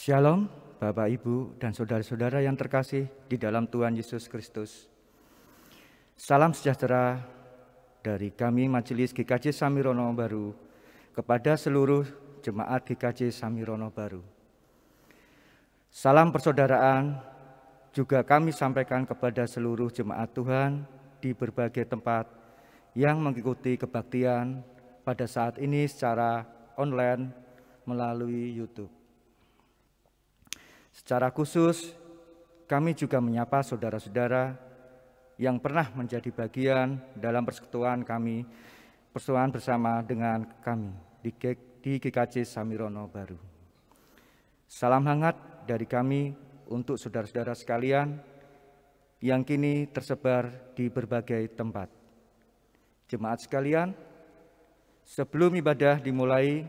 Shalom, Bapak, Ibu, dan saudara-saudara yang terkasih di dalam Tuhan Yesus Kristus. Salam sejahtera dari kami Majelis GKJ Samirono Baru kepada seluruh jemaat GKJ Samirono Baru. Salam persaudaraan juga kami sampaikan kepada seluruh jemaat Tuhan di berbagai tempat yang mengikuti kebaktian pada saat ini secara online melalui YouTube. Secara khusus, kami juga menyapa saudara-saudara yang pernah menjadi bagian dalam persekutuan kami, persekutuan bersama dengan kami di GKJ Samirono Baru. Salam hangat dari kami untuk saudara-saudara sekalian yang kini tersebar di berbagai tempat. Jemaat sekalian, sebelum ibadah dimulai,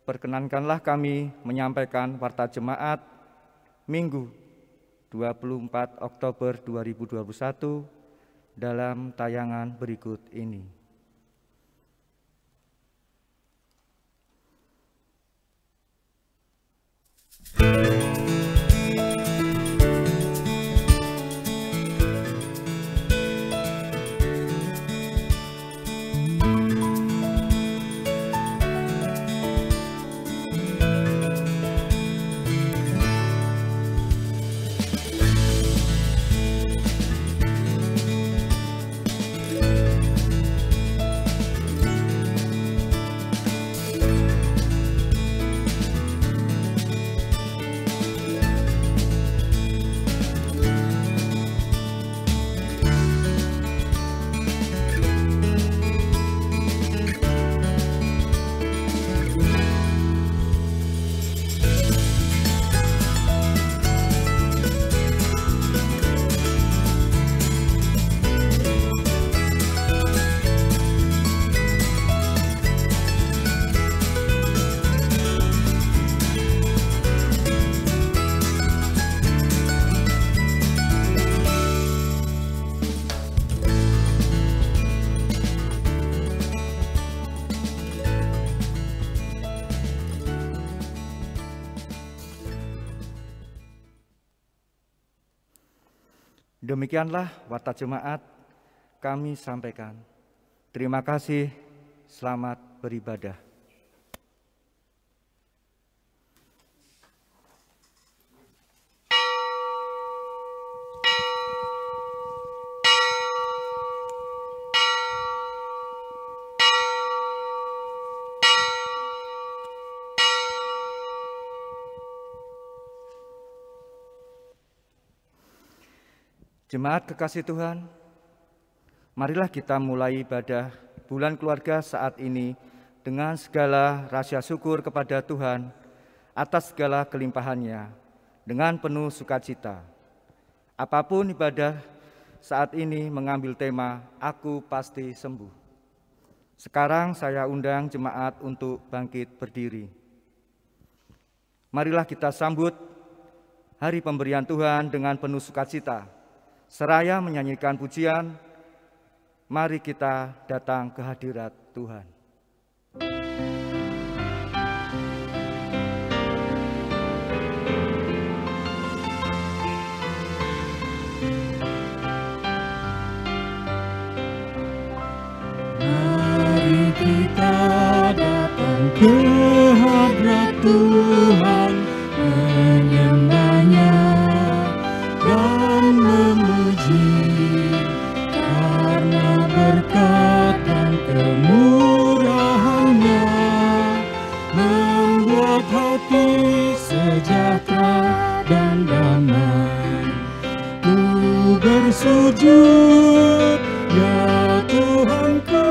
perkenankanlah kami menyampaikan warta jemaat Minggu 24 Oktober 2021 dalam tayangan berikut ini. Demikianlah warta jemaat kami sampaikan. Terima kasih, selamat beribadah. Jemaat kekasih Tuhan, marilah kita mulai ibadah bulan keluarga saat ini dengan segala rasa syukur kepada Tuhan atas segala kelimpahannya dengan penuh sukacita. Apapun ibadah saat ini mengambil tema Aku Pasti Sembuh. Sekarang saya undang jemaat untuk bangkit berdiri. Marilah kita sambut hari pemberian Tuhan dengan penuh sukacita. Seraya menyanyikan pujian, mari kita datang ke hadirat Tuhan. Mari kita datang ke hadirat Tuhan, menyembahnya dan memuji, karena berkat dan kemurahan-Nya membuat hati sejahtera dan damai. Ku bersujud, ya Tuhanku,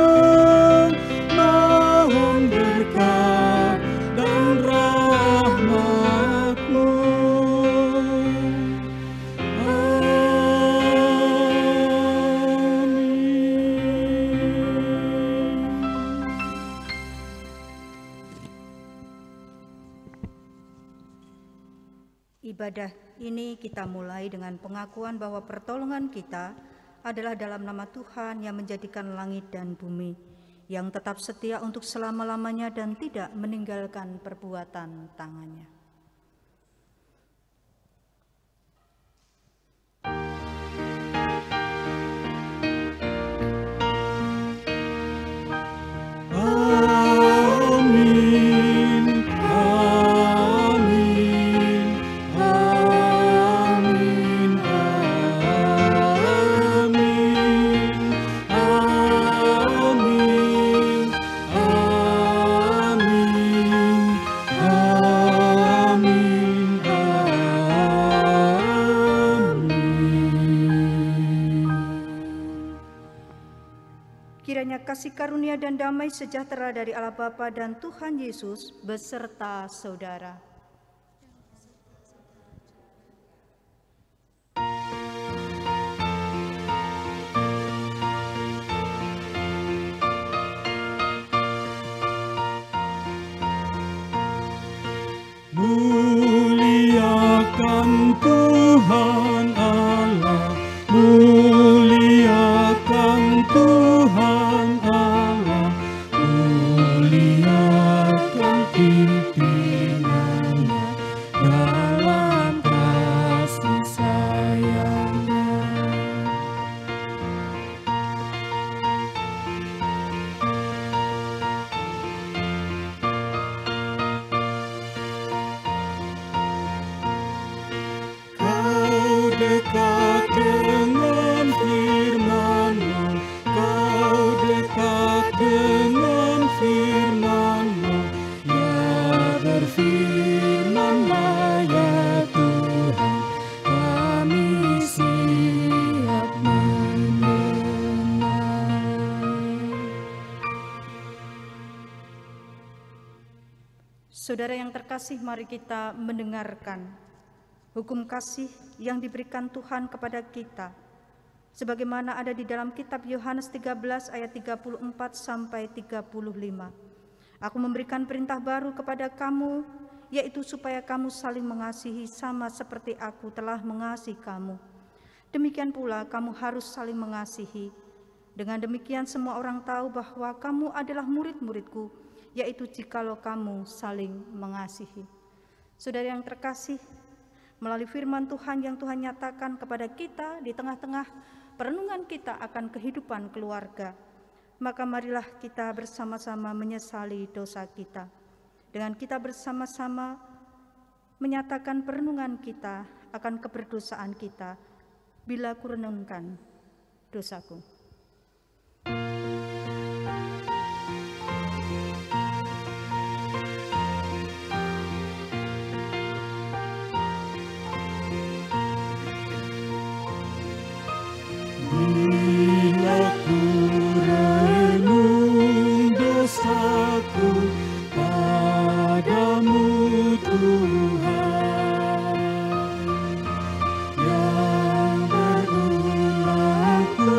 mohon berkat dan rahmat-Mu. Ibadah ini kita mulai dengan pengakuan bahwa pertolongan kita adalah dalam nama Tuhan yang menjadikan langit dan bumi, yang tetap setia untuk selama-lamanya dan tidak meninggalkan perbuatan tangannya. Amin, amin, amin, amin, amin, amin, amin. Kiranya kasih karunia dan damai sejahtera dari Allah Bapa dan Tuhan Yesus beserta saudara. Muliakan Tuhan Allah, muliakan Tuhan Allah, muliakan pimpinannya dalam kasih sayangnya. Kau dekat dengan firman-Mu, Kau dekat dengan firman-Mu, ya berfirmanlah ya Tuhan, kami siap mendengar. Saudara yang terkasih, mari kita mendengarkan hukum kasih yang diberikan Tuhan kepada kita, sebagaimana ada di dalam kitab Yohanes 13 ayat 34 sampai 35. Aku memberikan perintah baru kepada kamu, yaitu supaya kamu saling mengasihi sama seperti aku telah mengasihi kamu. Demikian pula kamu harus saling mengasihi. Dengan demikian semua orang tahu bahwa kamu adalah murid-muridku, yaitu jikalau kamu saling mengasihi. Saudara yang terkasih, melalui firman Tuhan yang Tuhan nyatakan kepada kita di tengah-tengah perenungan kita akan kehidupan keluarga, maka marilah kita bersama-sama menyesali dosa kita. Dengan kita bersama-sama menyatakan perenungan kita akan keberdosaan kita, bila kurenungkan dosaku. Bila ku renung dosaku padamu Tuhan, yang berulang ku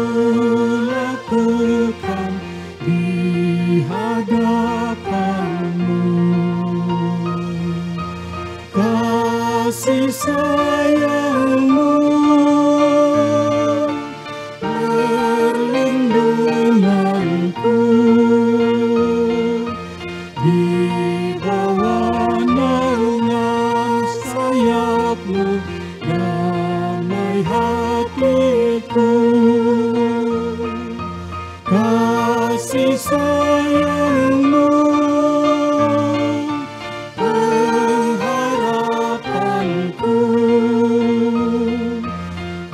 lakukan di hadapanmu, kasih sayangmu perlindunganku, di bawah naungan sayapmu damai hatiku, kasih sayangmu pengharapanku,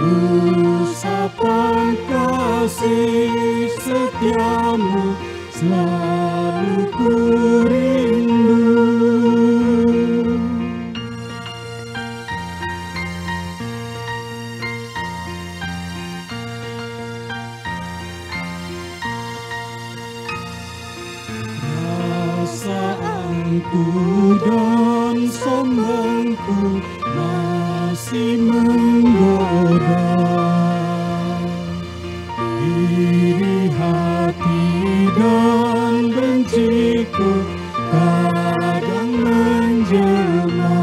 usapan kasih setiamu selalu ku rindu. Perasaanku dan sombongku masih menggoda, iri hati dan benciku kadang menjelma,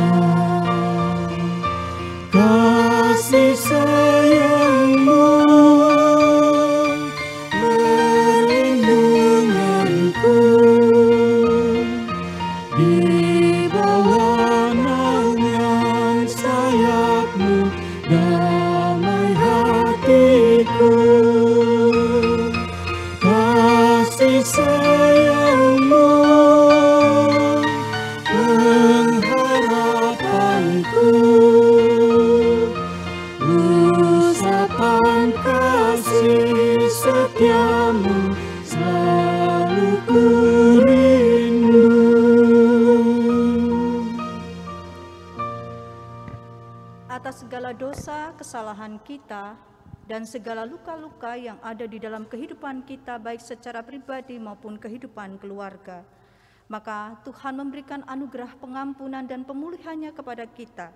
kasih sayangmu perlindunganku, di bawah naungan sayapmu damai hatiku, kasih sayangmu pengharapanku, usapan kasih setiamu selalu ku rindu. Atas segala dosa, kesalahan kita, dan segala luka-luka yang ada di dalam kehidupan kita, baik secara pribadi maupun kehidupan keluarga, maka Tuhan memberikan anugerah pengampunan dan pemulihannya kepada kita,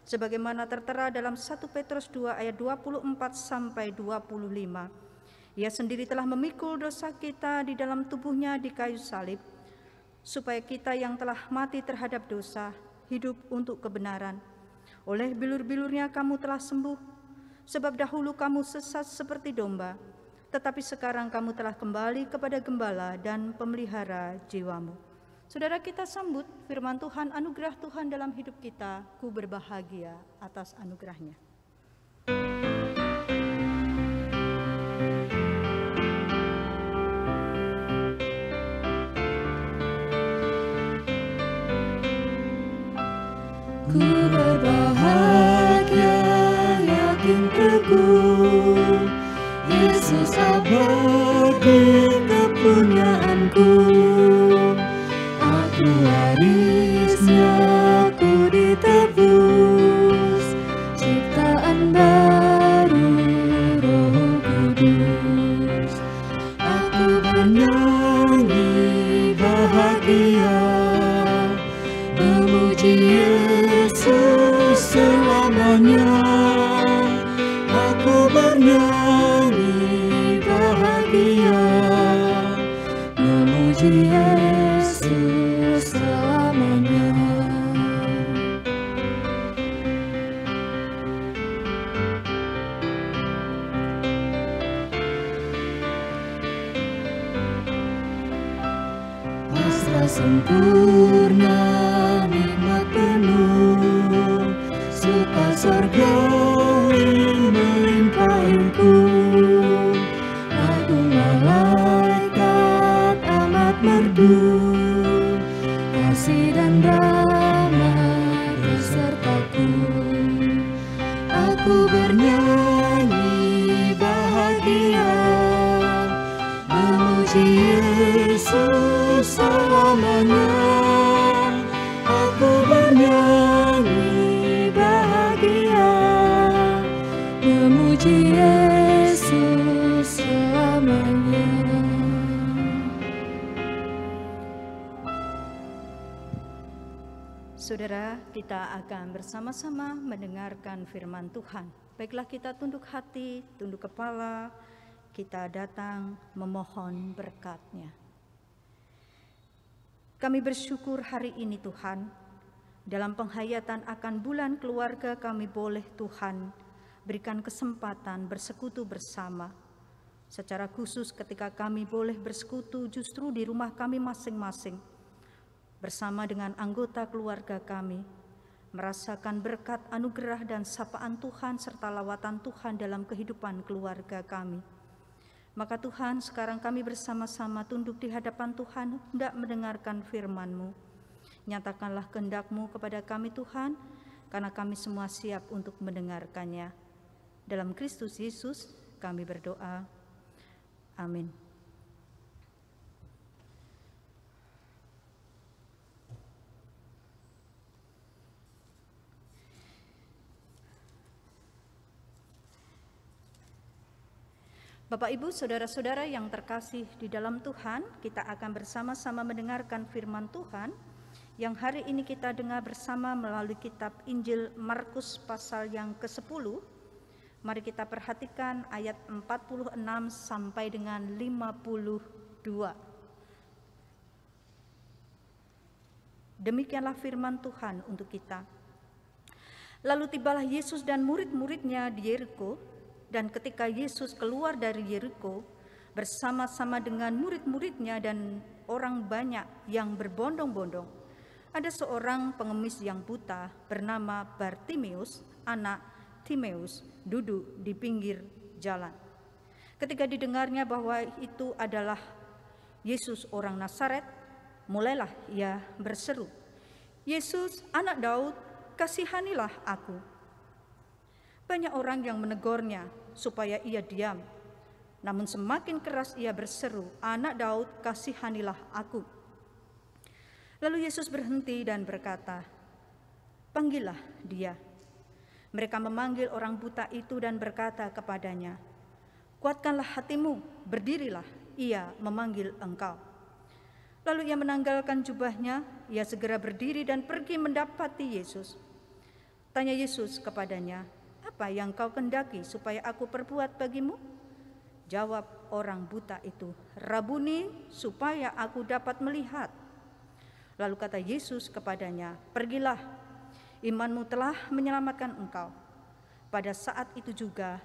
sebagaimana tertera dalam 1 Petrus 2 ayat 24-25. Ia sendiri telah memikul dosa kita di dalam tubuhnya di kayu salib, supaya kita yang telah mati terhadap dosa, hidup untuk kebenaran. Oleh bilur-bilurnya kamu telah sembuh, sebab dahulu kamu sesat seperti domba, tetapi sekarang kamu telah kembali kepada gembala dan pemelihara jiwamu. Saudara, kita sambut firman Tuhan, anugerah Tuhan dalam hidup kita. Ku berbahagia atas anugerahnya. Ku berbahagia, yakin teguh, Yesus abadi kepunyaanku. Aku warisnya, ku ditebus, ciptaan baru Roh Kudus. Aku bernyanyi bahagia, memuji Yesus selamanya. Aku bernyanyi bahagia, memuji Yesus selamanya. Pasrah sempurna, nikmat penuh, suka surgawi melimpahinku. Agung malaikat amat merdu, kasih dan rahmat besertaku. Aku bernyanyi bahagia, memuji Yesus selamanya. Aku bernyanyi bahagia, memuji Yesus Saudara, kita akan bersama-sama mendengarkan firman Tuhan. Baiklah, kita tunduk hati, tunduk kepala, kita datang memohon berkat-Nya. Kami bersyukur hari ini Tuhan, dalam penghayatan akan bulan keluarga kami boleh Tuhan berikan kesempatan bersekutu bersama. Secara khusus ketika kami boleh bersekutu justru di rumah kami masing-masing, bersama dengan anggota keluarga kami, merasakan berkat anugerah dan sapaan Tuhan serta lawatan Tuhan dalam kehidupan keluarga kami. Maka Tuhan, sekarang kami bersama-sama tunduk di hadapan Tuhan, hendak mendengarkan firman-Mu. Nyatakanlah kehendak-Mu kepada kami Tuhan, karena kami semua siap untuk mendengarkannya. Dalam Kristus Yesus kami berdoa. Amin. Bapak, Ibu, saudara-saudara yang terkasih di dalam Tuhan, kita akan bersama-sama mendengarkan firman Tuhan yang hari ini kita dengar bersama melalui kitab Injil Markus pasal yang ke-10. Mari kita perhatikan ayat 46 sampai dengan 52. Demikianlah firman Tuhan untuk kita. Lalu tibalah Yesus dan murid-muridnya di Yeriko. Dan ketika Yesus keluar dari Yeriko bersama-sama dengan murid-muridnya dan orang banyak yang berbondong-bondong, ada seorang pengemis yang buta bernama Bartimeus, anak Timeus, duduk di pinggir jalan. Ketika didengarnya bahwa itu adalah Yesus orang Nazaret, mulailah ia berseru, "Yesus, anak Daud, kasihanilah aku." Banyak orang yang menegurnya supaya ia diam. Namun semakin keras ia berseru, "Anak Daud, kasihanilah aku." Lalu Yesus berhenti dan berkata, "Panggillah dia." Mereka memanggil orang buta itu dan berkata kepadanya, "Kuatkanlah hatimu, berdirilah, ia memanggil engkau." Lalu ia menanggalkan jubahnya, ia segera berdiri dan pergi mendapati Yesus. Tanya Yesus kepadanya, "Apa yang kau kendaki supaya aku perbuat bagimu?" Jawab orang buta itu, "Rabuni, supaya aku dapat melihat." Lalu kata Yesus kepadanya, "Pergilah, imanmu telah menyelamatkan engkau." Pada saat itu juga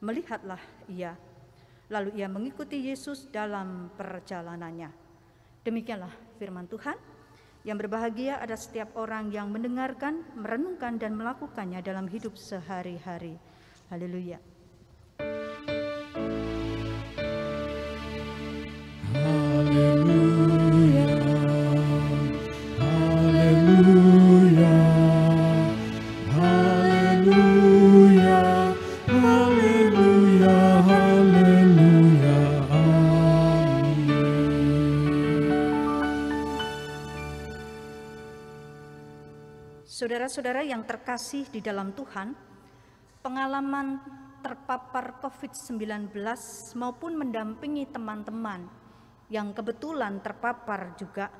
melihatlah ia. Lalu ia mengikuti Yesus dalam perjalanannya. Demikianlah firman Tuhan. Yang berbahagia ada setiap orang yang mendengarkan, merenungkan, dan melakukannya dalam hidup sehari-hari. Haleluya. Haleluya, haleluya, haleluya, haleluya, haleluya, amin. Saudara-saudara yang terkasih di dalam Tuhan, pengalaman terpapar COVID-19 maupun mendampingi teman-teman yang kebetulan terpapar juga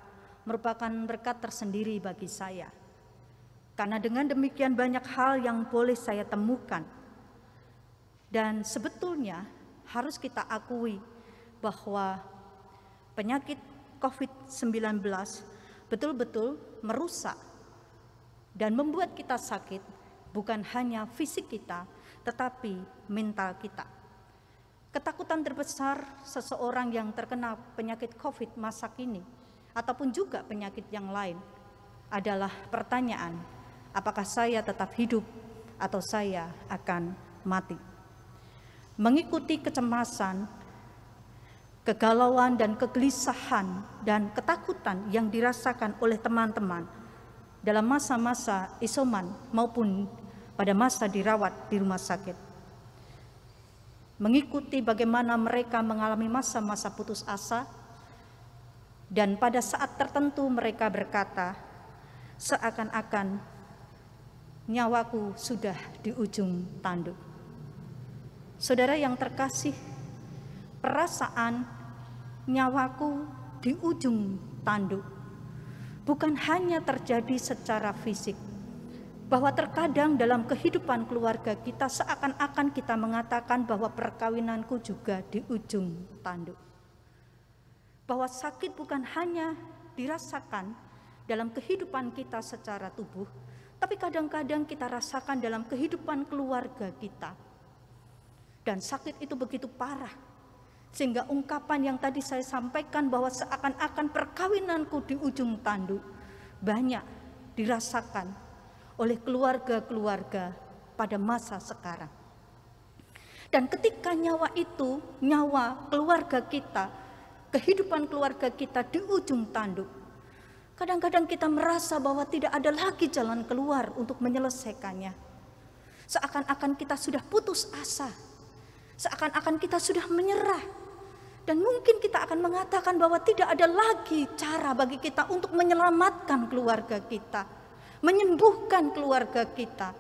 merupakan berkat tersendiri bagi saya. Karena dengan demikian banyak hal yang boleh saya temukan. Dan sebetulnya harus kita akui bahwa penyakit COVID-19 betul-betul merusak dan membuat kita sakit, bukan hanya fisik kita, tetapi mental kita. Ketakutan terbesar seseorang yang terkena penyakit COVID masa kini, ataupun juga penyakit yang lain, adalah pertanyaan, apakah saya tetap hidup atau saya akan mati? Mengikuti kecemasan, kegalauan dan kegelisahan dan ketakutan yang dirasakan oleh teman-teman dalam masa-masa isoman maupun pada masa dirawat di rumah sakit. Mengikuti bagaimana mereka mengalami masa-masa putus asa, dan pada saat tertentu mereka berkata, seakan-akan nyawaku sudah di ujung tanduk. Saudara yang terkasih, perasaan nyawaku di ujung tanduk bukan hanya terjadi secara fisik, bahwa terkadang dalam kehidupan keluarga kita seakan-akan kita mengatakan bahwa perkawinanku juga di ujung tanduk. Bahwa sakit bukan hanya dirasakan dalam kehidupan kita secara tubuh, tapi kadang-kadang kita rasakan dalam kehidupan keluarga kita. Dan sakit itu begitu parah, sehingga ungkapan yang tadi saya sampaikan bahwa seakan-akan perkawinanku di ujung tanduk banyak dirasakan oleh keluarga-keluarga pada masa sekarang. Dan ketika nyawa itu, nyawa keluarga kita, kehidupan keluarga kita di ujung tanduk, kadang-kadang kita merasa bahwa tidak ada lagi jalan keluar untuk menyelesaikannya. Seakan-akan kita sudah putus asa, seakan-akan kita sudah menyerah, dan mungkin kita akan mengatakan bahwa tidak ada lagi cara bagi kita untuk menyelamatkan keluarga kita, menyembuhkan keluarga kita,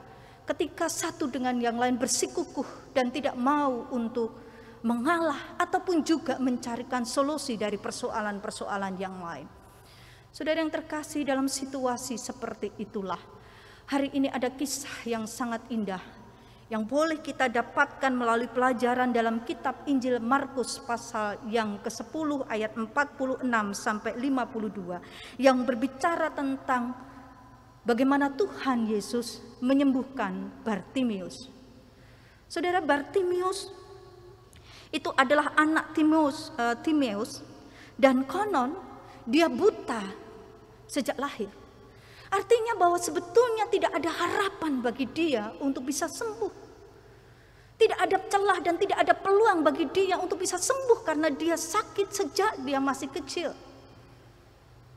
ketika satu dengan yang lain bersikukuh dan tidak mau untuk mengalah ataupun juga mencarikan solusi dari persoalan-persoalan yang lain. Saudara yang terkasih, dalam situasi seperti itulah hari ini ada kisah yang sangat indah yang boleh kita dapatkan melalui pelajaran dalam kitab Injil Markus pasal yang ke-10 ayat 46 sampai 52 yang berbicara tentang bagaimana Tuhan Yesus menyembuhkan Bartimius. Saudara, Bartimius itu adalah anak Timeus, dan konon dia buta sejak lahir. Artinya bahwa sebetulnya tidak ada harapan bagi dia untuk bisa sembuh. Tidak ada celah dan tidak ada peluang bagi dia untuk bisa sembuh karena dia sakit sejak dia masih kecil.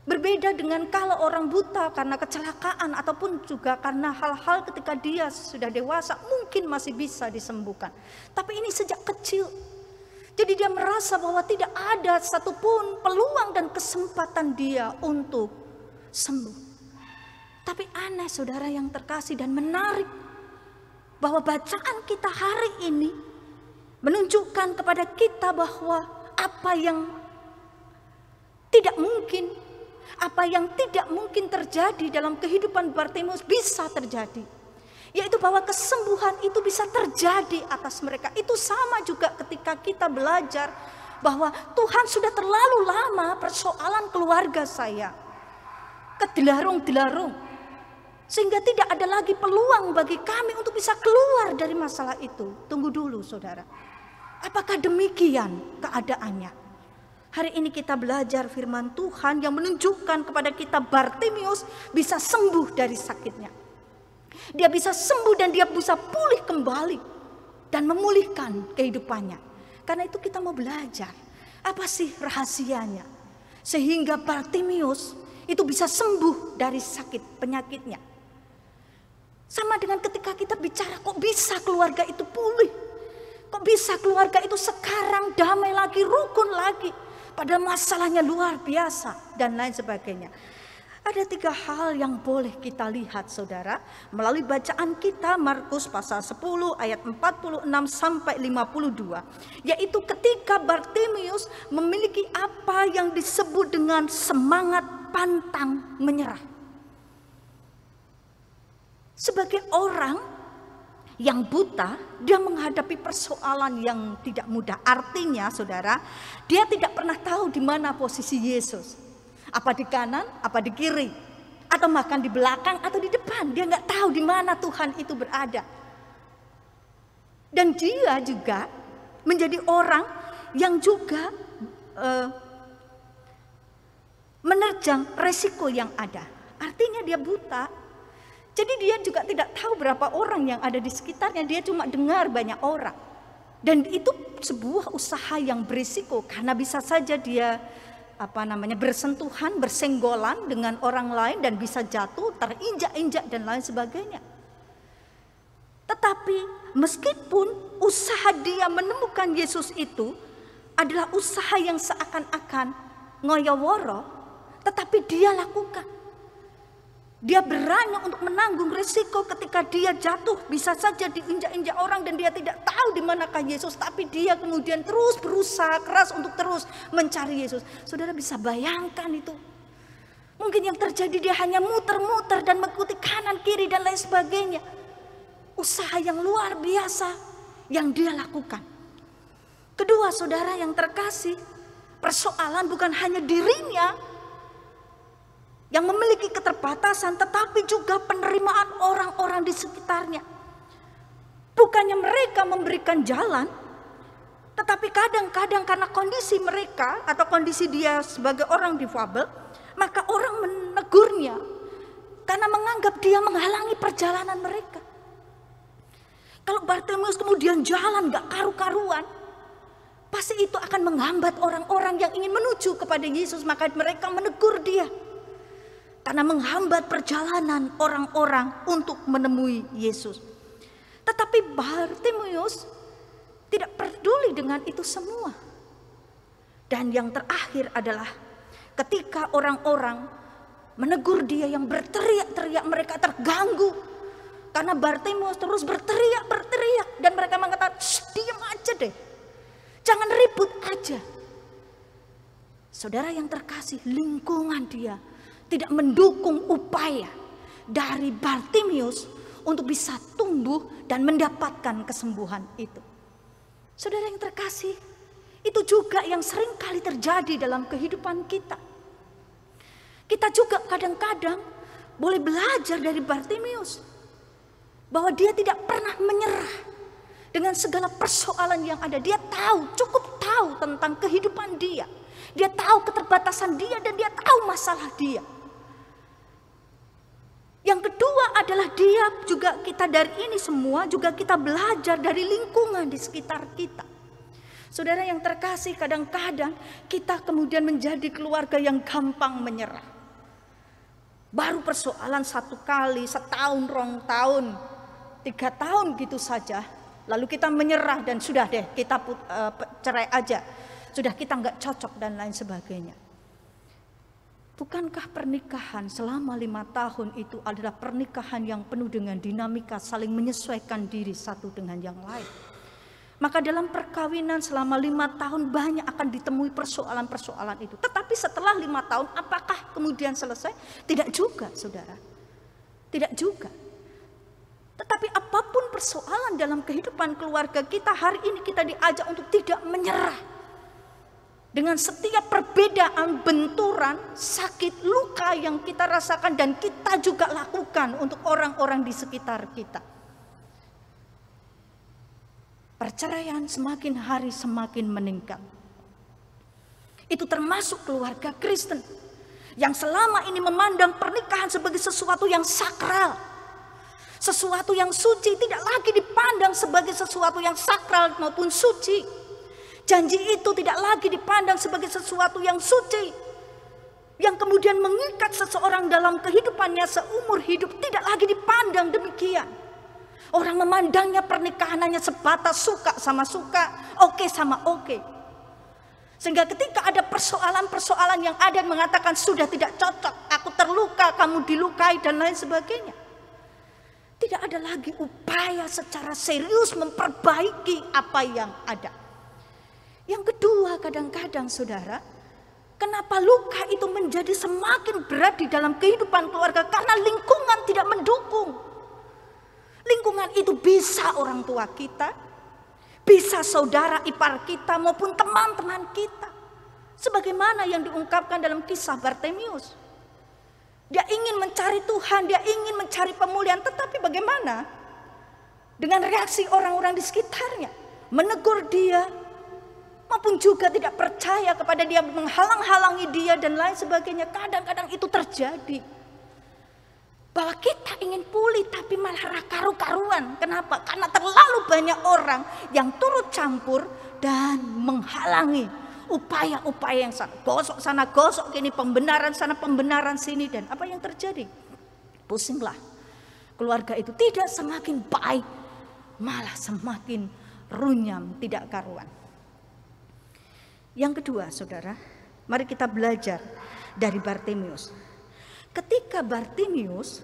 Berbeda dengan kalau orang buta karena kecelakaan ataupun juga karena hal-hal ketika dia sudah dewasa mungkin masih bisa disembuhkan. Tapi ini sejak kecil. Jadi dia merasa bahwa tidak ada satupun peluang dan kesempatan dia untuk sembuh. Tapi aneh saudara yang terkasih dan menarik, bahwa bacaan kita hari ini menunjukkan kepada kita bahwa apa yang tidak mungkin terjadi dalam kehidupan Bartimius bisa terjadi. Yaitu bahwa kesembuhan itu bisa terjadi atas mereka. Itu sama juga ketika kita belajar bahwa Tuhan sudah terlalu lama persoalan keluarga saya kedilarung-dilarung, sehingga tidak ada lagi peluang bagi kami untuk bisa keluar dari masalah itu. Tunggu dulu saudara, apakah demikian keadaannya? Hari ini kita belajar firman Tuhan yang menunjukkan kepada kita Bartimius bisa sembuh dari sakitnya. Dia bisa sembuh dan dia bisa pulih kembali dan memulihkan kehidupannya. Karena itu kita mau belajar, apa sih rahasianya sehingga Bartimius itu bisa sembuh dari sakit penyakitnya. Sama dengan ketika kita bicara, kok bisa keluarga itu pulih? Kok bisa keluarga itu sekarang damai lagi, rukun lagi? Padahal masalahnya luar biasa dan lain sebagainya. Ada 3 hal yang boleh kita lihat saudara melalui bacaan kita Markus pasal 10 ayat 46 sampai 52. Yaitu ketika Bartimius memiliki apa yang disebut dengan semangat pantang menyerah. Sebagai orang yang buta, dia menghadapi persoalan yang tidak mudah. Artinya saudara, dia tidak pernah tahu di mana posisi Yesus. Apa di kanan, apa di kiri, atau bahkan di belakang atau di depan. Dia nggak tahu di mana Tuhan itu berada. Dan dia juga menjadi orang yang juga menerjang resiko yang ada. Artinya dia buta. Jadi dia juga tidak tahu berapa orang yang ada di sekitarnya. Dia cuma dengar banyak orang. Dan itu sebuah usaha yang berisiko. Karena bisa saja dia bersentuhan, bersenggolan dengan orang lain. Dan bisa jatuh, terinjak-injak dan lain sebagainya. Tetapi meskipun usaha dia menemukan Yesus itu adalah usaha yang seakan-akan ngoyoworo. Tetapi dia lakukan. Dia berani untuk menanggung risiko ketika dia jatuh. Bisa saja diinjak-injak orang dan dia tidak tahu di manakah Yesus. Tapi dia kemudian terus berusaha keras untuk terus mencari Yesus. Saudara bisa bayangkan itu. Mungkin yang terjadi dia hanya muter-muter dan mengikuti kanan kiri dan lain sebagainya. Usaha yang luar biasa yang dia lakukan. Kedua, saudara yang terkasih, persoalan bukan hanya dirinya yang memiliki keterbatasan, tetapi juga penerimaan orang-orang di sekitarnya. Bukannya mereka memberikan jalan, tetapi kadang-kadang karena kondisi mereka atau kondisi dia sebagai orang difabel, maka orang menegurnya karena menganggap dia menghalangi perjalanan mereka. Kalau Bartimeus kemudian jalan gak karu-karuan, pasti itu akan menghambat orang-orang yang ingin menuju kepada Yesus. Maka mereka menegur dia karena menghambat perjalanan orang-orang untuk menemui Yesus. Tetapi Bartimeus tidak peduli dengan itu semua. Dan yang terakhir adalah ketika orang-orang menegur dia yang berteriak-teriak, mereka terganggu karena Bartimeus terus berteriak dan mereka mengatakan, diam aja deh, jangan ribut aja. Saudara yang terkasih, lingkungan dia tidak mendukung upaya dari Bartimeus untuk bisa tumbuh dan mendapatkan kesembuhan itu. Saudara yang terkasih, itu juga yang sering kali terjadi dalam kehidupan kita. Kita juga kadang-kadang boleh belajar dari Bartimeus bahwa dia tidak pernah menyerah dengan segala persoalan yang ada. Dia cukup tahu tentang kehidupan dia. Dia tahu keterbatasan dia dan dia tahu masalah dia. Yang kedua adalah dia juga, kita dari ini semua juga kita belajar dari lingkungan di sekitar kita. Saudara yang terkasih, kadang-kadang kita kemudian menjadi keluarga yang gampang menyerah. Baru persoalan satu kali, setahun, 2 tahun, 3 tahun gitu saja, lalu kita menyerah dan sudah deh kita cerai aja, sudah kita nggak cocok dan lain sebagainya. Bukankah pernikahan selama 5 tahun itu adalah pernikahan yang penuh dengan dinamika, saling menyesuaikan diri satu dengan yang lain? Maka dalam perkawinan selama 5 tahun banyak akan ditemui persoalan-persoalan itu. Tetapi setelah 5 tahun apakah kemudian selesai? Tidak juga, saudara. Tidak juga. Tetapi apapun persoalan dalam kehidupan keluarga kita, hari ini kita diajak untuk tidak menyerah. Dengan setiap perbedaan, benturan, sakit, luka yang kita rasakan dan kita juga lakukan untuk orang-orang di sekitar kita. Perceraian semakin hari semakin meningkat. Itu termasuk keluarga Kristen yang selama ini memandang pernikahan sebagai sesuatu yang sakral. Sesuatu yang suci, tidak lagi dipandang sebagai sesuatu yang sakral maupun suci. Janji itu tidak lagi dipandang sebagai sesuatu yang suci, yang kemudian mengikat seseorang dalam kehidupannya seumur hidup. Tidak lagi dipandang demikian. Orang memandangnya pernikahan hanya sebatas suka sama suka, oke sama oke. Sehingga ketika ada persoalan-persoalan yang ada yang mengatakan sudah tidak cocok, aku terluka, kamu dilukai dan lain sebagainya, tidak ada lagi upaya secara serius memperbaiki apa yang ada. Yang kedua, kadang-kadang saudara, kenapa luka itu menjadi semakin berat di dalam kehidupan keluarga? Karena lingkungan tidak mendukung. Lingkungan itu bisa orang tua kita, bisa saudara ipar kita maupun teman-teman kita. Sebagaimana yang diungkapkan dalam kisah Bartimeus. Dia ingin mencari Tuhan, dia ingin mencari pemulihan, tetapi bagaimana dengan reaksi orang-orang di sekitarnya? Menegur dia, maupun juga tidak percaya kepada dia, menghalang-halangi dia dan lain sebagainya. Kadang-kadang itu terjadi. Bahwa kita ingin pulih tapi malah karu-karuan. Kenapa? Karena terlalu banyak orang yang turut campur dan menghalangi upaya-upaya yang sana gosok kini, pembenaran sana pembenaran sini, dan apa yang terjadi? Pusinglah. Keluarga itu tidak semakin baik, malah semakin runyam, tidak karuan. Yang kedua, saudara, mari kita belajar dari Bartimeus. Ketika Bartimeus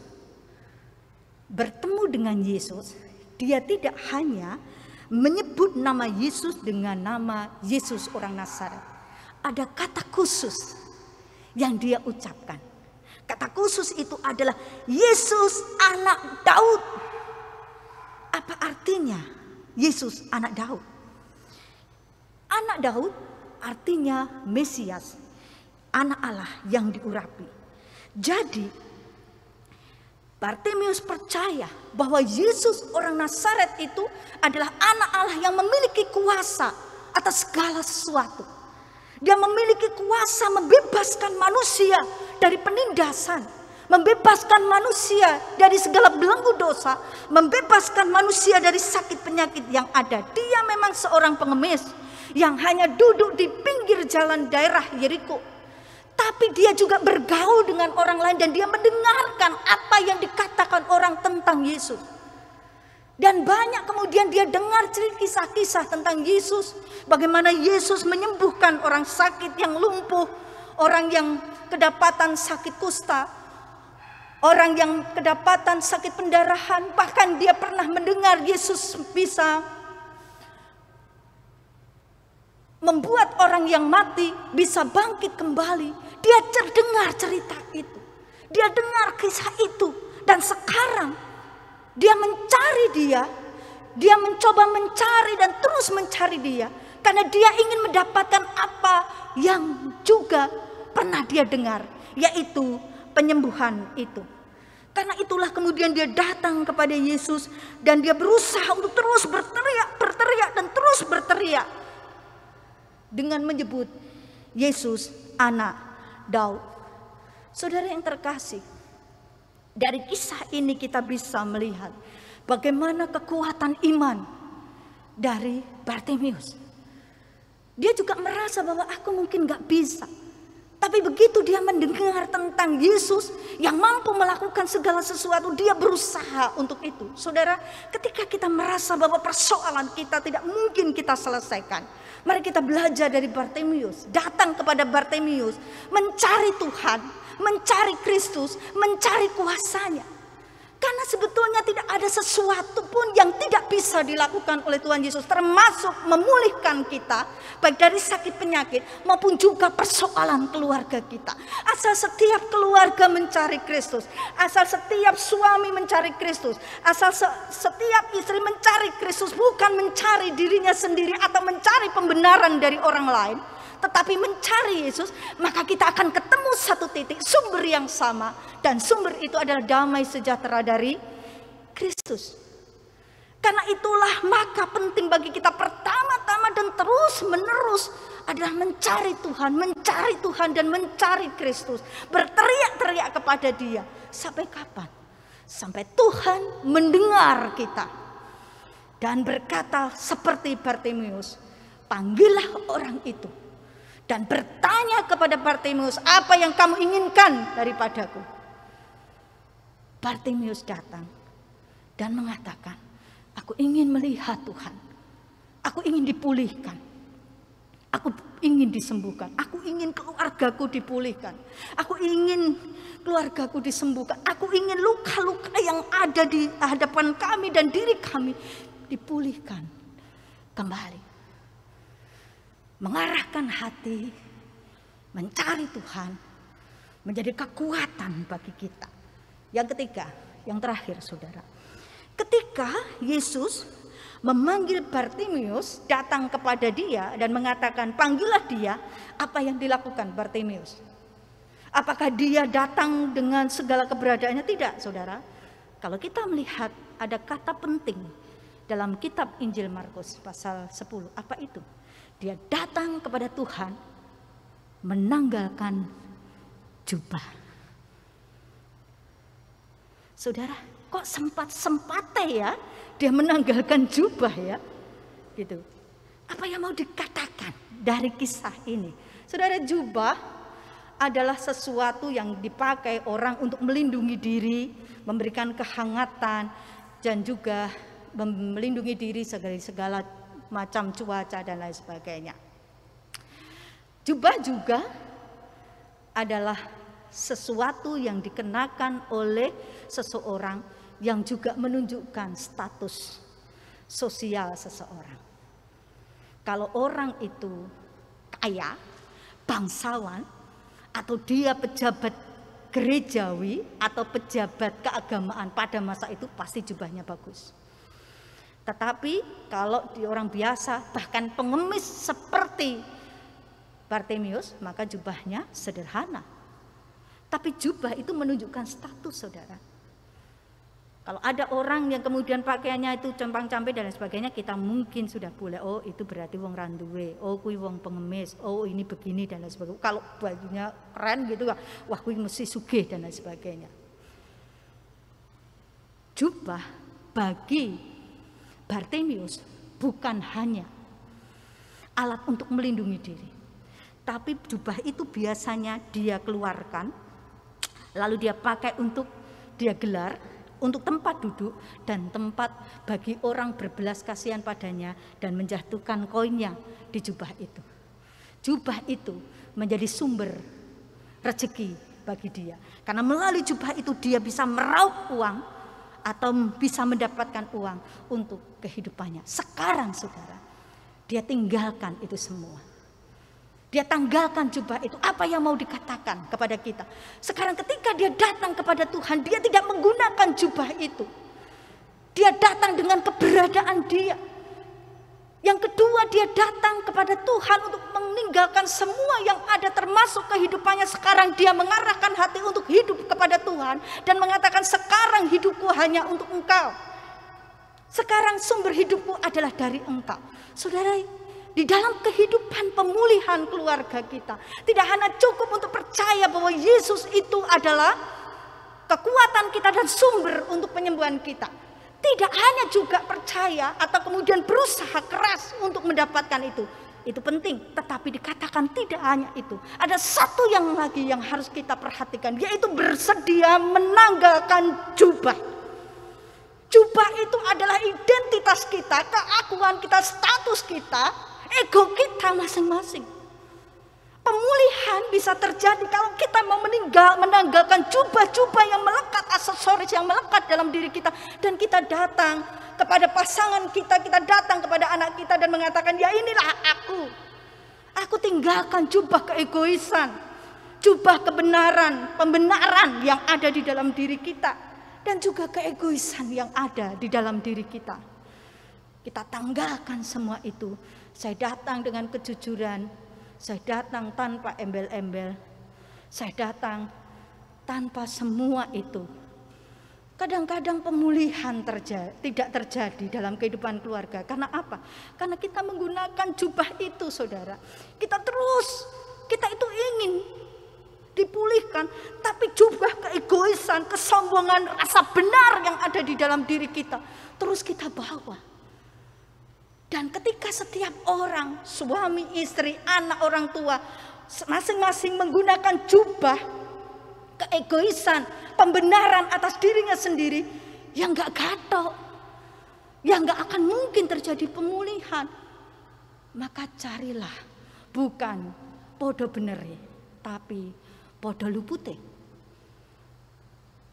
bertemu dengan Yesus, dia tidak hanya menyebut nama Yesus dengan nama Yesus orang Nazaret. Ada kata khusus yang dia ucapkan. Kata khusus itu adalah Yesus anak Daud. Apa artinya Yesus anak Daud? Anak Daud artinya Mesias, anak Allah yang diurapi. Jadi Bartimius percaya bahwa Yesus orang Nazaret itu adalah anak Allah yang memiliki kuasa atas segala sesuatu. Dia memiliki kuasa membebaskan manusia dari penindasan, membebaskan manusia dari segala belenggu dosa, membebaskan manusia dari sakit penyakit yang ada. Dia memang seorang pengemis yang hanya duduk di pinggir jalan daerah Yeriko. Tapi dia juga bergaul dengan orang lain dan dia mendengarkan apa yang dikatakan orang tentang Yesus. Dan banyak kemudian dia dengar kisah-kisah tentang Yesus. Bagaimana Yesus menyembuhkan orang sakit yang lumpuh, orang yang kedapatan sakit kusta, orang yang kedapatan sakit pendarahan. Bahkan dia pernah mendengar Yesus bisa membuat orang yang mati bisa bangkit kembali. Dia terdengar cerita itu. Dia dengar kisah itu. Dan sekarang dia mencari dia. Dia mencoba mencari dan terus mencari dia. Karena dia ingin mendapatkan apa yang juga pernah dia dengar. Yaitu penyembuhan itu. Karena itulah kemudian dia datang kepada Yesus. Dan dia berusaha untuk terus berteriak dan terus berteriak. Dengan menyebut Yesus anak Daud. Saudara yang terkasih, dari kisah ini kita bisa melihat bagaimana kekuatan iman dari Bartimius. Dia juga merasa bahwa aku mungkin gak bisa. Tapi begitu dia mendengar tentang Yesus yang mampu melakukan segala sesuatu, dia berusaha untuk itu. Saudara, ketika kita merasa bahwa persoalan kita tidak mungkin kita selesaikan, mari kita belajar dari Bartimius. Datang kepada Bartimius, mencari Tuhan, mencari Kristus, mencari kuasanya. Karena sebetulnya tidak ada sesuatu pun yang tidak bisa dilakukan oleh Tuhan Yesus. Termasuk memulihkan kita, baik dari sakit penyakit maupun juga persoalan keluarga kita. Asal setiap keluarga mencari Kristus, asal setiap suami mencari Kristus, asal setiap istri mencari Kristus, bukan mencari dirinya sendiri atau mencari pembenaran dari orang lain, tetapi mencari Yesus, maka kita akan ketemu satu titik sumber yang sama. Dan sumber itu adalah damai sejahtera dari Kristus. Karena itulah maka penting bagi kita pertama-tama dan terus menerus adalah mencari Tuhan dan mencari Kristus. Berteriak-teriak kepada Dia. Sampai kapan? Sampai Tuhan mendengar kita. Dan berkata seperti Bartimius, panggillah orang itu. Dan bertanya kepada Bartimius, apa yang kamu inginkan daripadaku? Bartimius datang dan mengatakan, aku ingin melihat Tuhan. Aku ingin dipulihkan. Aku ingin disembuhkan. Aku ingin keluargaku dipulihkan. Aku ingin keluargaku disembuhkan. Aku ingin luka-luka yang ada di hadapan kami dan diri kami dipulihkan kembali. Mengarahkan hati, mencari Tuhan, menjadi kekuatan bagi kita. Yang ketiga, yang terakhir saudara. Ketika Yesus memanggil Bartimius, datang kepada dia dan mengatakan, panggillah dia, apa yang dilakukan Bartimius? Apakah dia datang dengan segala keberadaannya? Tidak saudara. Kalau kita melihat ada kata penting dalam kitab Injil Markus pasal 10. Apa itu? Dia datang kepada Tuhan menanggalkan jubah. Saudara, kok sempat-sempatnya ya dia menanggalkan jubah ya? Gitu. Apa yang mau dikatakan dari kisah ini? Saudara, jubah adalah sesuatu yang dipakai orang untuk melindungi diri, memberikan kehangatan dan juga melindungi diri dari segala macam cuaca dan lain sebagainya. Jubah juga adalah sesuatu yang dikenakan oleh seseorang yang juga menunjukkan status sosial seseorang. Kalau orang itu kaya, bangsawan, atau dia pejabat gerejawi atau pejabat keagamaan pada masa itu pasti jubahnya bagus. Tetapi kalau di orang biasa, bahkan pengemis seperti Bartimius, maka jubahnya sederhana. Tapi jubah itu menunjukkan status, saudara. Kalau ada orang yang kemudian pakaiannya itu compang-camping dan lain sebagainya, kita mungkin sudah boleh, oh itu berarti wong randuwe, oh kui wong pengemis, oh ini begini dan lain sebagainya. Kalau bajunya keren gitu, wah kui mesti sugih dan lain sebagainya. Jubah bagi Bartimius bukan hanya alat untuk melindungi diri, tapi jubah itu biasanya dia keluarkan, lalu dia pakai untuk dia gelar, untuk tempat duduk dan tempat bagi orang berbelas kasihan padanya dan menjatuhkan koinnya di jubah itu. Jubah itu menjadi sumber rezeki bagi dia. Karena melalui jubah itu dia bisa meraup uang atau bisa mendapatkan uang untuk kehidupannya. Sekarang saudara, dia tinggalkan itu semua. Dia tanggalkan jubah itu. Apa yang mau dikatakan kepada kita? Sekarang ketika dia datang kepada Tuhan, dia tidak menggunakan jubah itu. Dia datang dengan keberadaan dia. Yang kedua, dia datang kepada Tuhan untuk meninggalkan semua yang ada termasuk kehidupannya. Sekarang dia mengarahkan hati untuk hidup kepada Tuhan dan mengatakan, sekarang hidupku hanya untuk Engkau. Sekarang sumber hidupku adalah dari Engkau. Saudara, di dalam kehidupan pemulihan keluarga kita, tidak hanya cukup untuk percaya bahwa Yesus itu adalah kekuatan kita dan sumber untuk penyembuhan kita. Tidak hanya juga percaya atau kemudian berusaha keras untuk mendapatkan itu. Itu penting, tetapi dikatakan tidak hanya itu. Ada satu yang lagi yang harus kita perhatikan, yaitu bersedia menanggalkan jubah. Jubah itu adalah identitas kita, keakuan kita, status kita, ego kita masing-masing. Pemulihan bisa terjadi kalau kita mau menanggalkan jubah-jubah yang melekat, aksesoris yang melekat dalam diri kita. Dan kita datang kepada pasangan kita, kita datang kepada anak kita dan mengatakan, ya inilah aku. Aku tinggalkan jubah keegoisan, jubah kebenaran, pembenaran yang ada di dalam diri kita. Dan juga keegoisan yang ada di dalam diri kita. Kita tanggalkan semua itu. Saya datang dengan kejujuran, saya datang tanpa embel-embel, saya datang tanpa semua itu. Kadang-kadang pemulihan tidak terjadi dalam kehidupan keluarga. Karena apa? Karena kita menggunakan jubah itu, saudara. Kita itu ingin dipulihkan, tapi jubah keegoisan, kesombongan, rasa benar yang ada di dalam diri kita terus kita bawa. Dan ketika setiap orang, suami, istri, anak, orang tua, masing-masing menggunakan jubah keegoisan, pembenaran atas dirinya sendiri, yang gak gatok, yang gak akan mungkin terjadi pemulihan. Maka carilah bukan podo beneri, tapi podo lupute.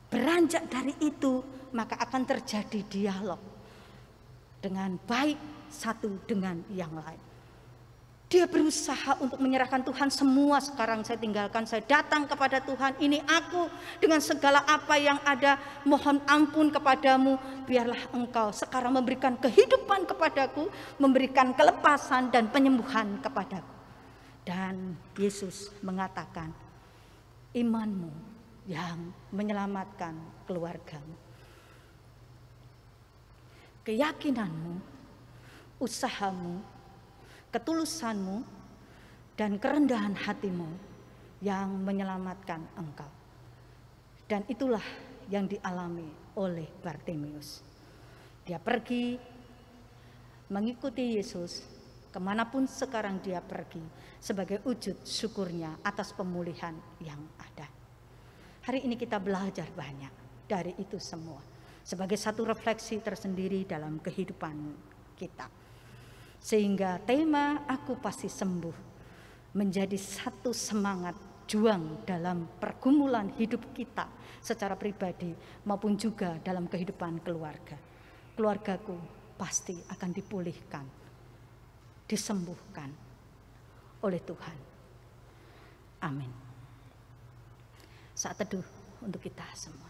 Beranjak dari itu, maka akan terjadi dialog dengan baik satu dengan yang lain. Dia berusaha untuk menyerahkan Tuhan, semua sekarang saya tinggalkan, saya datang kepada Tuhan, ini aku dengan segala apa yang ada, mohon ampun kepadamu, biarlah Engkau sekarang memberikan kehidupan kepadaku, memberikan kelepasan dan penyembuhan kepadaku. Dan Yesus mengatakan, imanmu yang menyelamatkan keluargamu. Keyakinanmu, usahamu, ketulusanmu, dan kerendahan hatimu yang menyelamatkan engkau. Dan itulah yang dialami oleh Bartimius. Dia pergi mengikuti Yesus kemanapun sekarang dia pergi, sebagai wujud syukurnya atas pemulihan yang ada. Hari ini kita belajar banyak dari itu semua, sebagai satu refleksi tersendiri dalam kehidupan kita. Sehingga tema aku pasti sembuh menjadi satu semangat juang dalam pergumulan hidup kita secara pribadi maupun juga dalam kehidupan keluarga. Keluargaku pasti akan dipulihkan, disembuhkan oleh Tuhan. Amin. saat teduh untuk kita semua.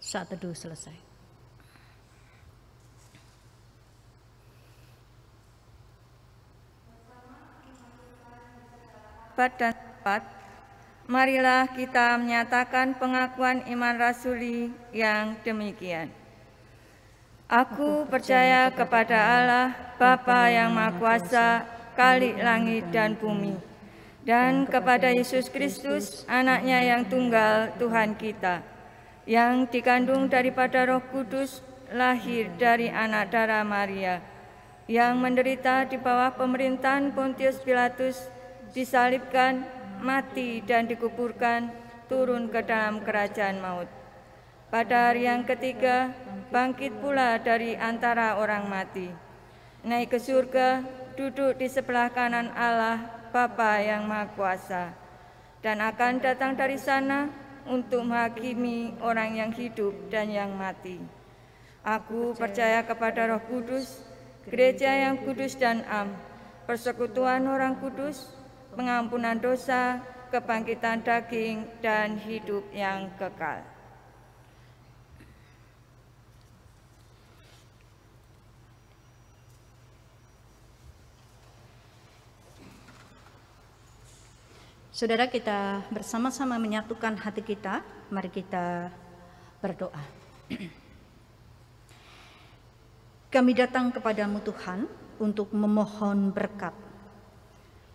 Saat teduh selesai. Dan tepat, marilah kita menyatakan pengakuan iman rasuli yang demikian. Aku percaya kepada Allah, Bapa yang Maha Kuasa, Khalik langit dan bumi, dan kepada Yesus Kristus, Anaknya yang tunggal, Tuhan kita, yang dikandung daripada Roh Kudus, lahir dari anak darah Maria, yang menderita di bawah pemerintahan Pontius Pilatus, disalibkan, mati dan dikuburkan, turun ke dalam kerajaan maut. Pada hari yang ketiga, bangkit pula dari antara orang mati, naik ke surga, duduk di sebelah kanan Allah, Bapa yang Maha Kuasa, dan akan datang dari sana untuk menghakimi orang yang hidup dan yang mati. Aku percaya kepada Roh Kudus, gereja yang kudus dan am, persekutuan orang kudus, pengampunan dosa, kebangkitan daging, dan hidup yang kekal. Saudara, kita bersama-sama menyatukan hati kita. Mari kita berdoa. Kami datang kepadamu Tuhan untuk memohon berkat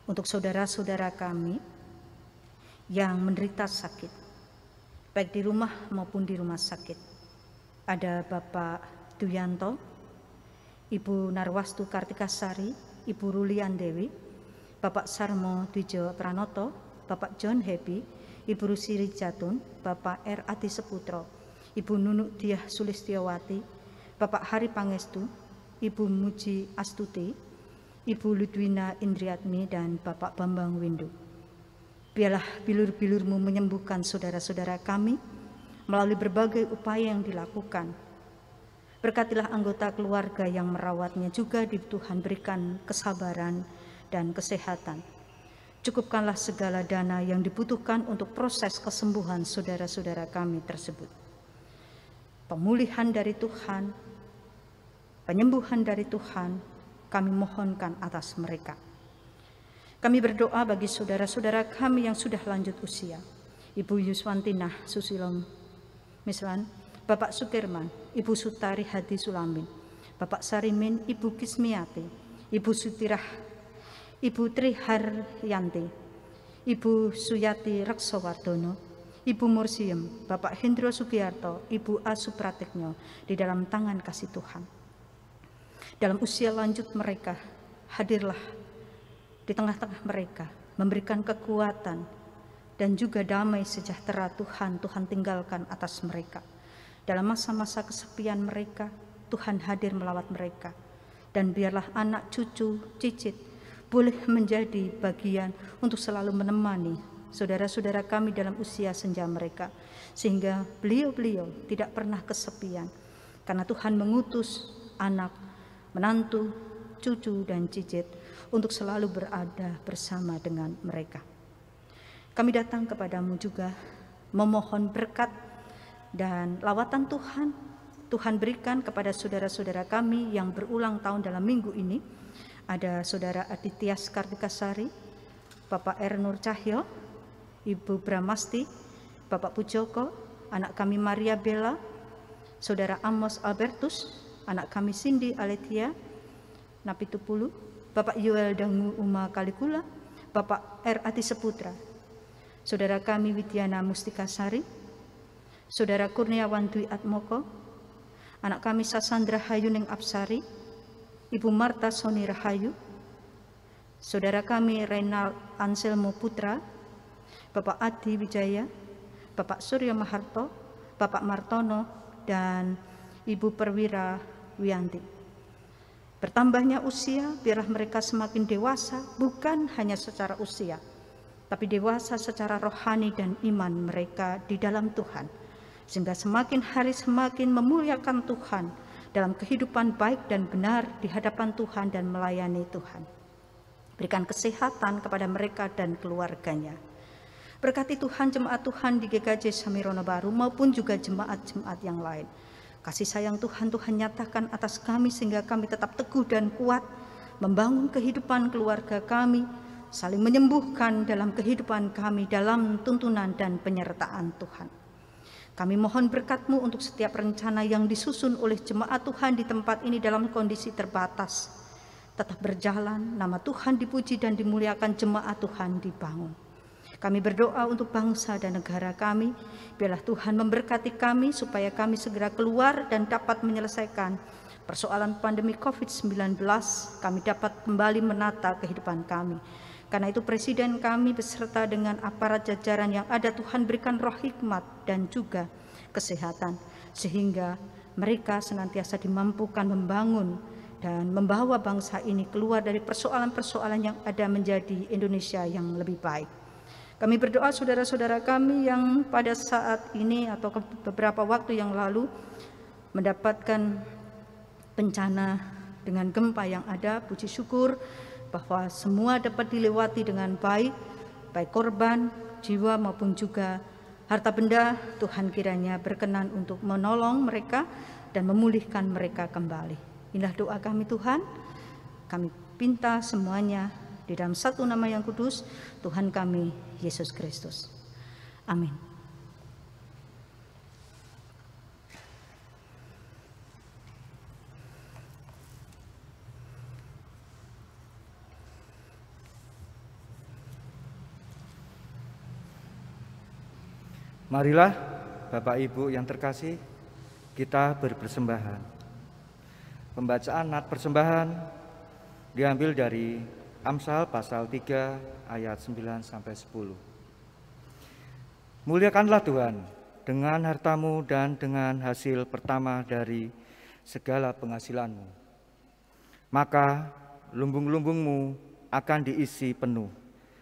untuk saudara-saudara kami yang menderita sakit, baik di rumah maupun di rumah sakit. Ada Bapak Duyanto, Ibu Narwastu Kartikasari, Ibu Rulian Dewi, Bapak Sarmo Dwijo Pranoto, Bapak John Happy, Ibu Rusiri Jatun, Bapak R. Adi Seputro, Ibu Nunuk Diah Sulistiawati, Bapak Hari Pangestu, Ibu Muji Astuti, Ibu Ludwina Indriatmi, dan Bapak Bambang Windu. Biarlah bilur-bilur-Mu menyembuhkan saudara-saudara kami melalui berbagai upaya yang dilakukan. Berkatilah anggota keluarga yang merawatnya juga, di Tuhan berikan kesabaran dan kesehatan. Cukupkanlah segala dana yang dibutuhkan untuk proses kesembuhan saudara-saudara kami tersebut. Pemulihan dari Tuhan, penyembuhan dari Tuhan, kami mohonkan atas mereka. Kami berdoa bagi saudara-saudara kami yang sudah lanjut usia, Ibu Yuswantinah Susilom Mislan, Bapak Sukirman, Ibu Sutari Hadi Sulamin, Bapak Sarimin, Ibu Kismiati, Ibu Sutirah, Ibu Tri Haryanti, Ibu Suyati Reksawardono, Ibu Mursiem, Bapak Hendro Sugiarto, Ibu A. Supratekno, di dalam tangan kasih Tuhan. Dalam usia lanjut mereka, hadirlah di tengah-tengah mereka, memberikan kekuatan dan juga damai sejahtera Tuhan tinggalkan atas mereka. Dalam masa-masa kesepian mereka, Tuhan hadir melawat mereka. Dan biarlah anak, cucu, cicit boleh menjadi bagian untuk selalu menemani saudara-saudara kami dalam usia senja mereka, sehingga beliau-beliau tidak pernah kesepian, karena Tuhan mengutus anak, menantu, cucu, dan cicit untuk selalu berada bersama dengan mereka. Kami datang kepadamu juga memohon berkat dan lawatan Tuhan. Tuhan berikan kepada saudara-saudara kami yang berulang tahun dalam minggu ini. Ada Saudara Aditya Kartikasari, Bapak R. Nur Cahyo, Ibu Bramasti, Bapak Pujoko, anak kami Maria Bella, Saudara Amos Albertus, anak kami Cindy Aletia Napitupulu, Bapak Yoel Dangu Uma Kalikula, Bapak R. Ati Seputra, Saudara kami Widiana Mustikasari, Saudara Kurniawan Dwi Atmoko, anak kami Sasandra Hayuning Apsari, Ibu Marta Soni Rahayu, saudara kami Renald Anselmo Putra, Bapak Adi Wijaya, Bapak Suryo Maharto, Bapak Martono, dan Ibu Perwira Wiyanti. Bertambahnya usia, biarlah mereka semakin dewasa, bukan hanya secara usia, tapi dewasa secara rohani dan iman mereka di dalam Tuhan, sehingga semakin hari semakin memuliakan Tuhan dalam kehidupan baik dan benar di hadapan Tuhan dan melayani Tuhan. Berikan kesehatan kepada mereka dan keluarganya. Berkati Tuhan jemaat Tuhan di GKJ Samirono Baru maupun juga jemaat-jemaat yang lain. Kasih sayang Tuhan nyatakan atas kami sehingga kami tetap teguh dan kuat membangun kehidupan keluarga kami, saling menyembuhkan dalam kehidupan kami dalam tuntunan dan penyertaan Tuhan. Kami mohon berkat-Mu untuk setiap rencana yang disusun oleh jemaat Tuhan di tempat ini dalam kondisi terbatas. Tetap berjalan, nama Tuhan dipuji dan dimuliakan, jemaat Tuhan dibangun. Kami berdoa untuk bangsa dan negara kami, biarlah Tuhan memberkati kami supaya kami segera keluar dan dapat menyelesaikan persoalan pandemi COVID-19, kami dapat kembali menata kehidupan kami. Karena itu Presiden kami beserta dengan aparat jajaran yang ada, Tuhan berikan roh hikmat dan juga kesehatan, sehingga mereka senantiasa dimampukan membangun dan membawa bangsa ini keluar dari persoalan-persoalan yang ada menjadi Indonesia yang lebih baik. Kami berdoa saudara-saudara kami yang pada saat ini atau beberapa waktu yang lalu mendapatkan bencana dengan gempa yang ada. Puji syukur bahwa semua dapat dilewati dengan baik, baik korban, jiwa maupun juga harta benda. Tuhan kiranya berkenan untuk menolong mereka dan memulihkan mereka kembali. Inilah doa kami Tuhan, kami pinta semuanya di dalam satu nama yang kudus, Tuhan kami, Yesus Kristus. Amin. Marilah Bapak Ibu yang terkasih, kita berpersembahan. Pembacaan nat persembahan diambil dari Amsal pasal 3 ayat 9-10. Muliakanlah Tuhan dengan hartamu dan dengan hasil pertama dari segala penghasilanmu. Maka lumbung-lumbungmu akan diisi penuh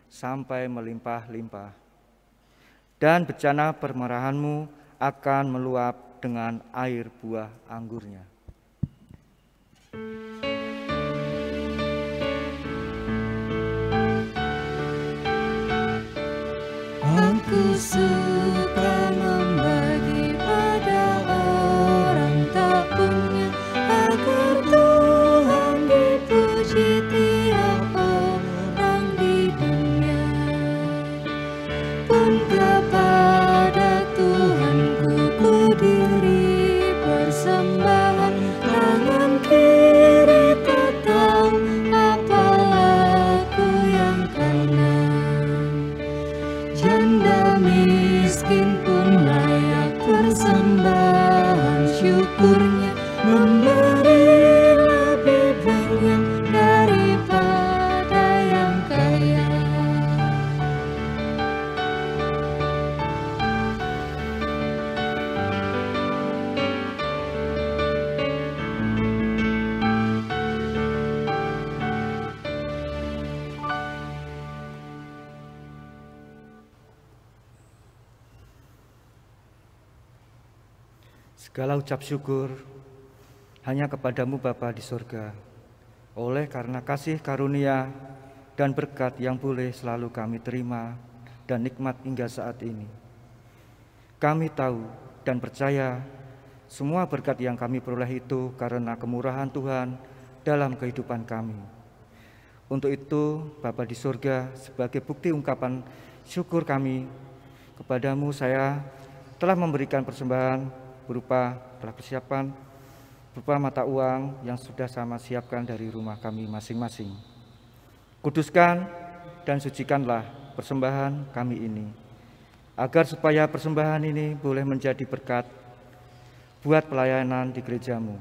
sampai melimpah-limpah. Dan bejana permerahanmu akan meluap dengan air buah anggurnya. Aku suka membagi pada orang tak punya, agar Tuhan dipuji tiap orang di dunia. Pun kepada Tuhanku ku diri persembahan, tangan kiri tak tahu apa laku yang kanan. Janda miskin pun layak persembahan syukurnya, memberi lebih banyak daripada yang kaya. Segala ucap syukur hanya kepadamu Bapa di surga, oleh karena kasih karunia dan berkat yang boleh selalu kami terima dan nikmat hingga saat ini. Kami tahu dan percaya semua berkat yang kami peroleh itu karena kemurahan Tuhan dalam kehidupan kami. Untuk itu Bapa di surga, sebagai bukti ungkapan syukur kami kepadamu, saya telah memberikan persembahan berupa telah persiapan berupa mata uang yang sudah sama siapkan dari rumah kami masing-masing. Kuduskan dan sucikanlah persembahan kami ini, agar supaya persembahan ini boleh menjadi berkat buat pelayanan di gerejamu,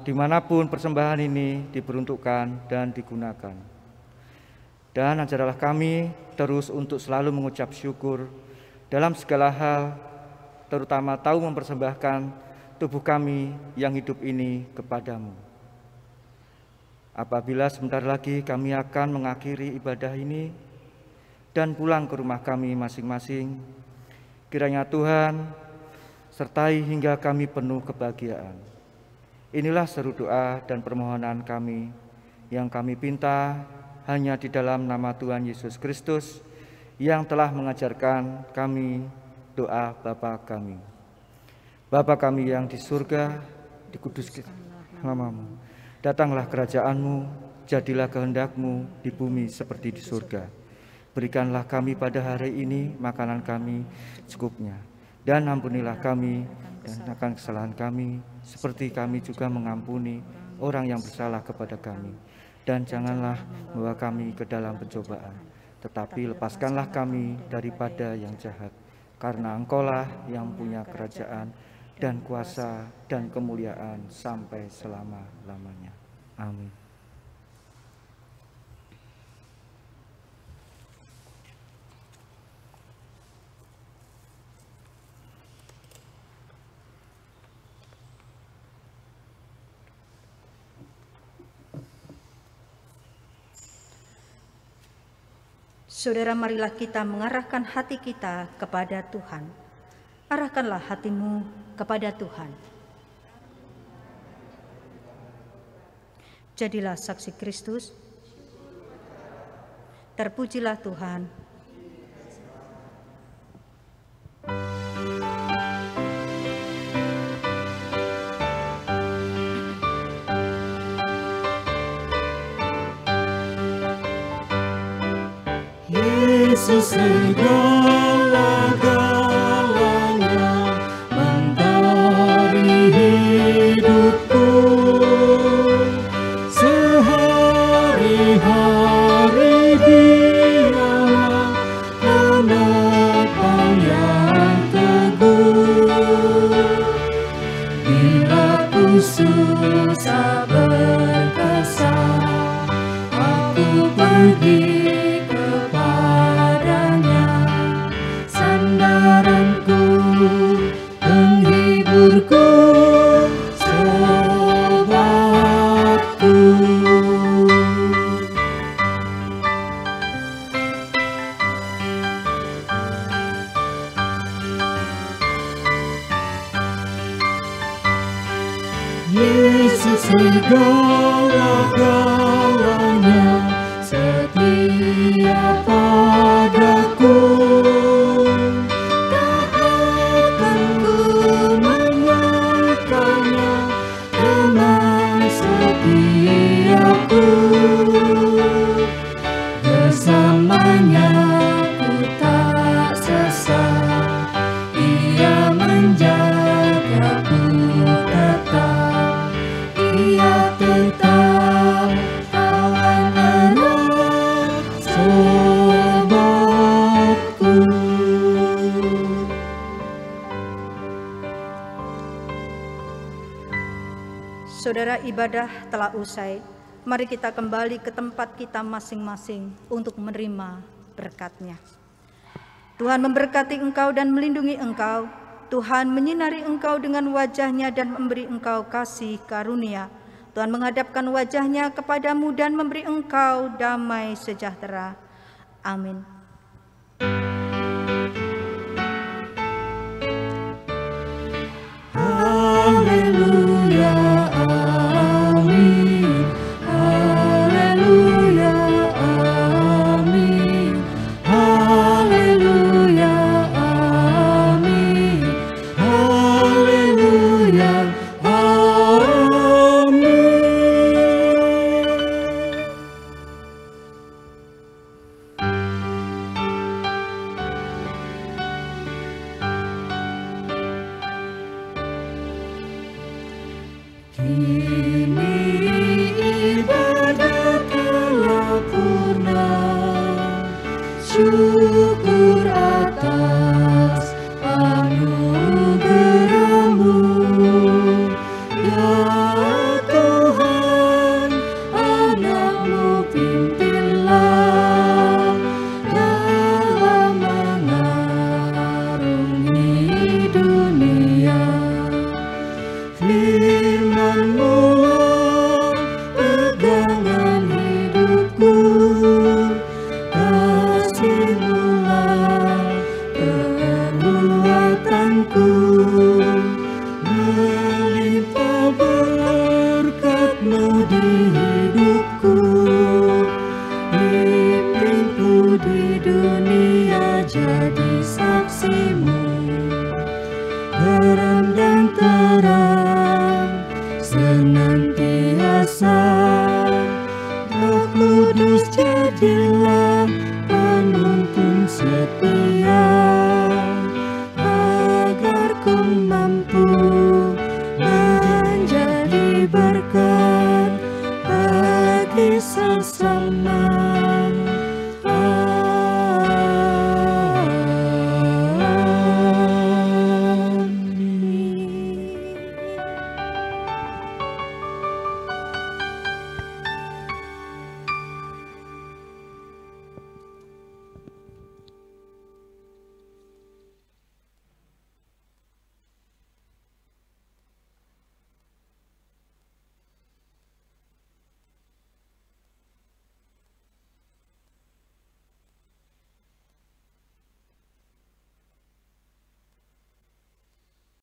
dimanapun persembahan ini diperuntukkan dan digunakan. Dan ajarilah kami terus untuk selalu mengucap syukur dalam segala hal, terutama tahu mempersembahkan tubuh kami yang hidup ini kepadamu. Apabila sebentar lagi kami akan mengakhiri ibadah ini dan pulang ke rumah kami masing-masing, kiranya Tuhan sertai hingga kami penuh kebahagiaan. Inilah seru doa dan permohonan kami yang kami pinta hanya di dalam nama Tuhan Yesus Kristus yang telah mengajarkan kami doa Bapa kami. Bapa kami yang di surga, dikuduskan namamu. Datanglah kerajaan-Mu, jadilah kehendak-Mu di bumi seperti di surga. Berikanlah kami pada hari ini makanan kami secukupnya. Dan ampunilah kami dan akan kesalahan kami, seperti kami juga mengampuni orang yang bersalah kepada kami. Dan janganlah membawa kami ke dalam pencobaan, tetapi lepaskanlah kami daripada yang jahat. Karena Engkaulah yang punya kerajaan dan kuasa dan kemuliaan sampai selama-lamanya. Amin. Saudara, marilah kita mengarahkan hati kita kepada Tuhan. Arahkanlah hatimu kepada Tuhan. Jadilah saksi Kristus. Terpujilah Tuhan. Yesus segala-galanya, mentari hidupku, sehari-hari Dialah penopang yang teguh. Bila ku susah berkesan, aku pergi penghiburku, sobatku. Yesus segala-galanya, setia padaku. Bersamanya ku tak sesat, Ia menjagaku tetap, Ia tetap kawan erat sobatku. Saudara, ibadah telah usai. Mari kita kembali ke tempat kita masing-masing untuk menerima berkat-Nya. Tuhan memberkati engkau dan melindungi engkau. Tuhan menyinari engkau dengan wajah-Nya dan memberi engkau kasih karunia. Tuhan menghadapkan wajah-Nya kepadamu dan memberi engkau damai sejahtera. Amin. Haleluya, amin. Haleluya, amin. Haleluya, amin. Haleluya, amin. Kini ibadah telah purna, syukur